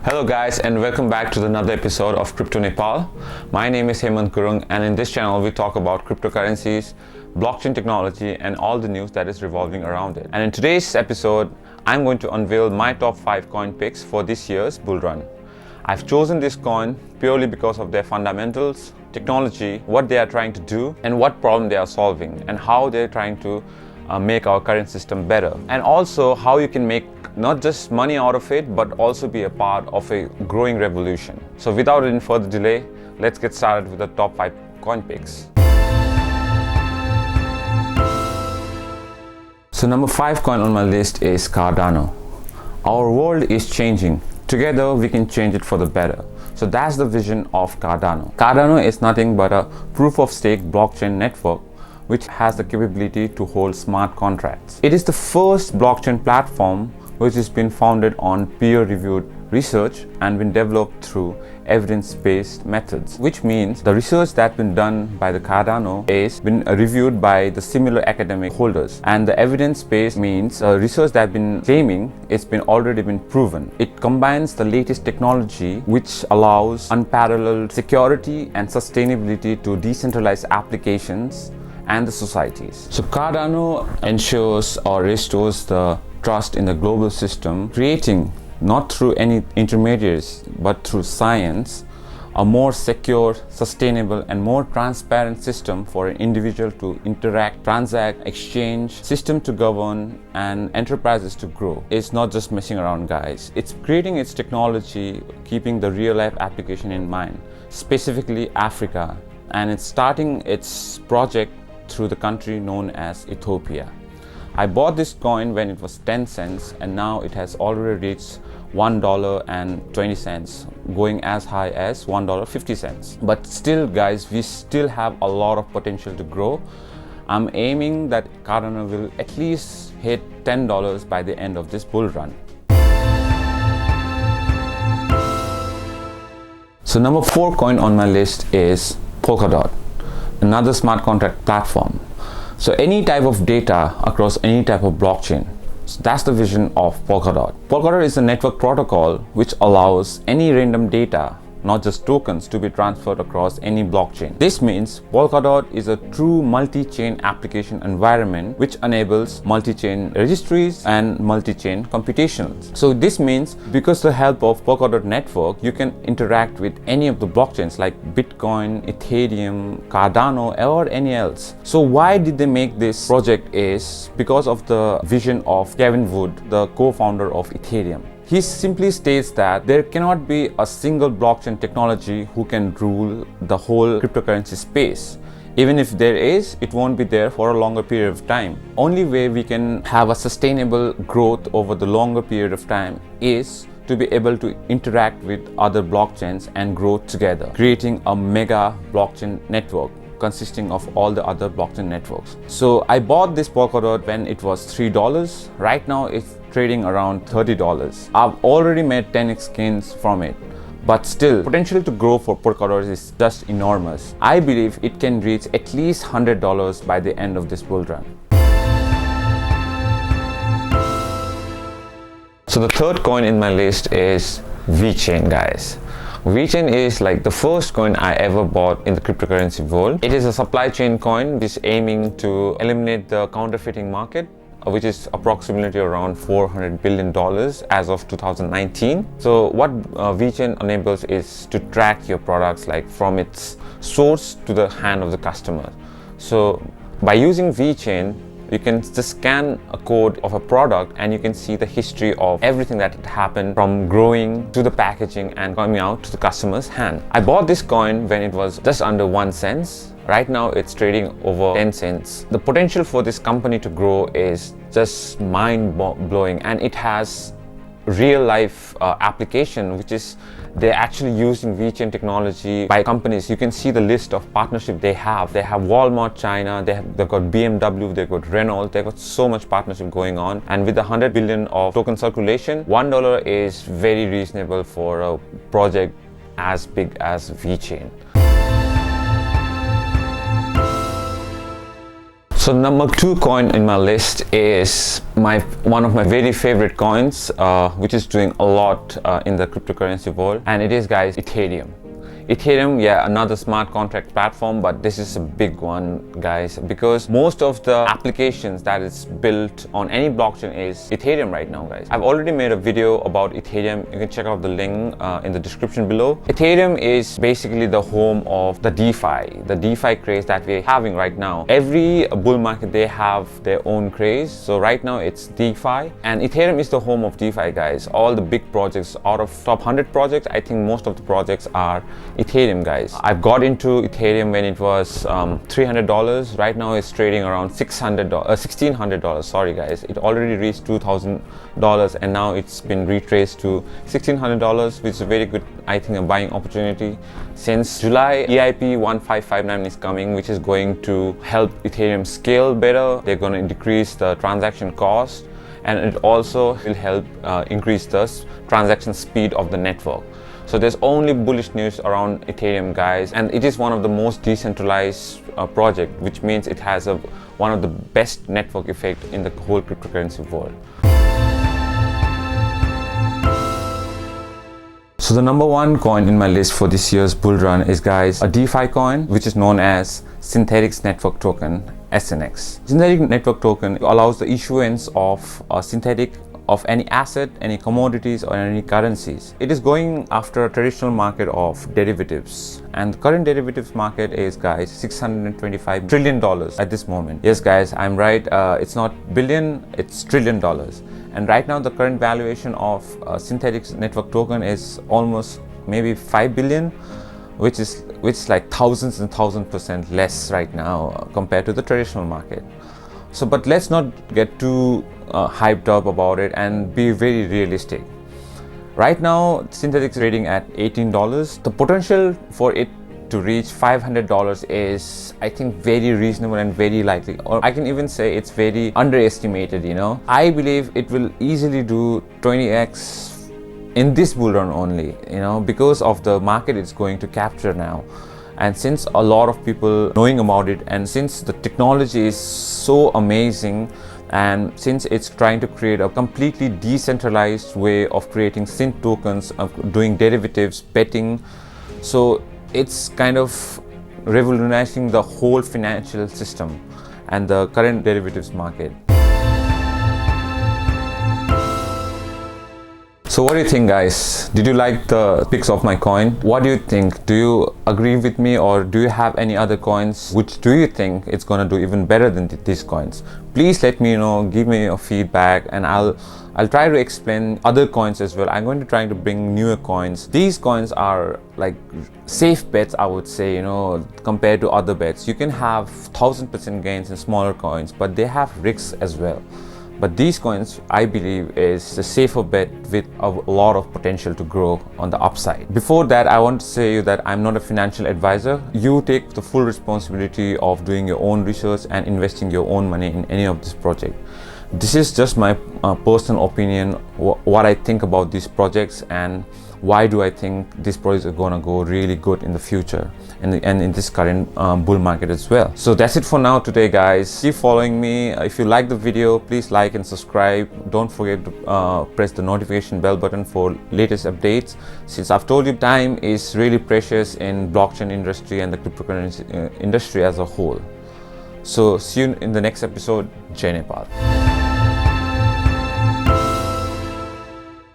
Hello guys, and welcome back to another episode of Crypto Nepal. My name is Hemant Gurung, and in this channel we talk about cryptocurrencies, blockchain technology, and all the news that is revolving around it. And in today's episode, I'm going to unveil my top 5 coin picks for this year's bull run. I've chosen this coin purely because of their fundamentals, technology, what they are trying to do, and what problem they are solving, and how they're trying to make our current system better, and also how you can make not just money out of it, but also be a part of a growing revolution. So without any further delay, let's get started with the top 5 coin picks. So number 5 coin on my list is Cardano. Our world is changing. Together we can change it for the better. So that's the vision of Cardano. Cardano is nothing but a proof of stake blockchain network which has the capability to hold smart contracts. It is the first blockchain platform which has been founded on peer-reviewed research and been developed through evidence-based methods, which means the research that's been done by the Cardano is been reviewed by the similar academic holders, and the evidence-based means research that's been claiming it's been already been proven. It combines the latest technology which allows unparalleled security and sustainability to decentralized applications and the societies. So Cardano ensures or restores the trust in the global system, creating, not through any intermediaries, but through science, a more secure, sustainable, and more transparent system for an individual to interact, transact, exchange, system to govern, and enterprises to grow. It's not just messing around, guys. It's creating its technology, keeping the real-life application in mind, specifically Africa, and it's starting its project through the country known as Ethiopia. I bought this coin when it was 10 cents, and now it has already reached $1.20, going as high as $1.50. But still, guys, we still have a lot of potential to grow. I'm aiming that Cardano will at least hit $10 by the end of this bull run. So number 4 coin on my list is Polkadot, another smart contract platform. So any type of data across any type of blockchain. So that's the vision of Polkadot. Polkadot is a network protocol which allows any random data, not just tokens, to be transferred across any blockchain. This means Polkadot is a true multi-chain application environment which enables multi-chain registries and multi-chain computations. So this means because the help of Polkadot network, you can interact with any of the blockchains like Bitcoin, Ethereum, Cardano, or any else. So why did they make this project is because of the vision of Kevin Wood, the co-founder of Ethereum. He simply states that there cannot be a single blockchain technology who can rule the whole cryptocurrency space. Even if there is, it won't be there for a longer period of time. Only way we can have a sustainable growth over the longer period of time is to be able to interact with other blockchains and grow together, creating a mega blockchain network consisting of all the other blockchain networks. So I bought this Polkadot when it was $3. Right now it's trading around $30. I've already made 10x gains from it, but still potential to grow for Polkadot is just enormous. I believe it can reach at least $100 by the end of this bull run. So the third coin in my list is VeChain, guys. VeChain is like the first coin I ever bought in the cryptocurrency world. It is a supply chain coin which is aiming to eliminate the counterfeiting market, which is approximately around $400 billion as of 2019. So what VeChain enables is to track your products like from its source to the hand of the customer. So by using VeChain, you can just scan a code of a product and you can see the history of everything that happened from growing to the packaging and coming out to the customer's hand. I bought this coin when it was just under 1 cent. Right now it's trading over 10 cents. The potential for this company to grow is just mind-blowing, and it has real life application, which is they're actually using VeChain technology by companies. You can see the list of partnership they have. They have Walmart China, they've got BMW, they've got Renault, they've got so much partnership going on. And with 100 billion of token circulation, $1 is very reasonable for a project as big as VeChain. So number 2 coin in my list is one of my very favorite coins, which is doing a lot in the cryptocurrency world, and it is, guys, Ethereum. Ethereum, yeah, another smart contract platform, but this is a big one, guys, because most of the applications that is built on any blockchain is Ethereum right now, guys. I've already made a video about Ethereum. You can check out the link in the description below. Ethereum is basically the home of the DeFi craze that we're having right now. Every bull market, they have their own craze. So right now it's DeFi, and Ethereum is the home of DeFi, guys. All the big projects, out of top 100 projects, I think most of the projects are Ethereum, guys. I've got into Ethereum when it was $300. Right now it's trading around $1,600. Sorry, guys. It already reached $2,000, and now it's been retraced to $1,600, which is a very good, I think, a buying opportunity. Since July, EIP 1559 is coming, which is going to help Ethereum scale better. They're going to decrease the transaction cost, and it also will help increase the transaction speed of the network. So there's only bullish news around Ethereum, guys, and it is one of the most decentralized project, which means it has one of the best network effect in the whole cryptocurrency world. So the number 1 coin in my list for this year's bull run is, guys, a DeFi coin, which is known as Synthetic Network Token, SNX. Synthetic Network Token allows the issuance of a synthetic of any asset, any commodities, or any currencies. It is going after a traditional market of derivatives, and the current derivatives market is, guys, $625 trillion at this moment. Yes, guys, I'm right. It's not billion, it's $1 trillion. And right now the current valuation of synthetic network token is almost maybe 5 billion, which is like thousands and % less right now compared to the traditional market. So, but let's not get too hyped up about it and be very realistic. Right now, synthetic is trading at $18. The potential for it to reach $500 is, I think, very reasonable and very likely, or I can even say it's very underestimated. I believe it will easily do 20x in this bull run only, because of the market it's going to capture now. And since a lot of people knowing about it, and since the technology is so amazing, and since it's trying to create a completely decentralized way of creating synth tokens, of doing derivatives, betting, so it's kind of revolutionizing the whole financial system and the current derivatives market. So what do you think, guys? Did you like the picks of my coin? What do you think? Do you agree with me, or do you have any other coins which do you think it's gonna do even better than these coins? Please let me know, give me your feedback, and I'll try to explain other coins as well. I'm going to try to bring newer coins. These coins are like safe bets, I would say, compared to other bets. You can have 1000% gains in smaller coins, but they have risks as well. But these coins, I believe, is a safer bet with a lot of potential to grow on the upside. Before that, I want to say that I'm not a financial advisor. You take the full responsibility of doing your own research and investing your own money in any of this project. This is just my personal opinion, what I think about these projects, and why do I think these projects are gonna go really good in the future and in this current bull market as well. So that's it for now today, guys. Keep following me. If you like the video, please like and subscribe. Don't forget to press the notification bell button for latest updates. Since I've told you, time is really precious in blockchain industry and the cryptocurrency industry as a whole. So see you in the next episode. Jai Nepal.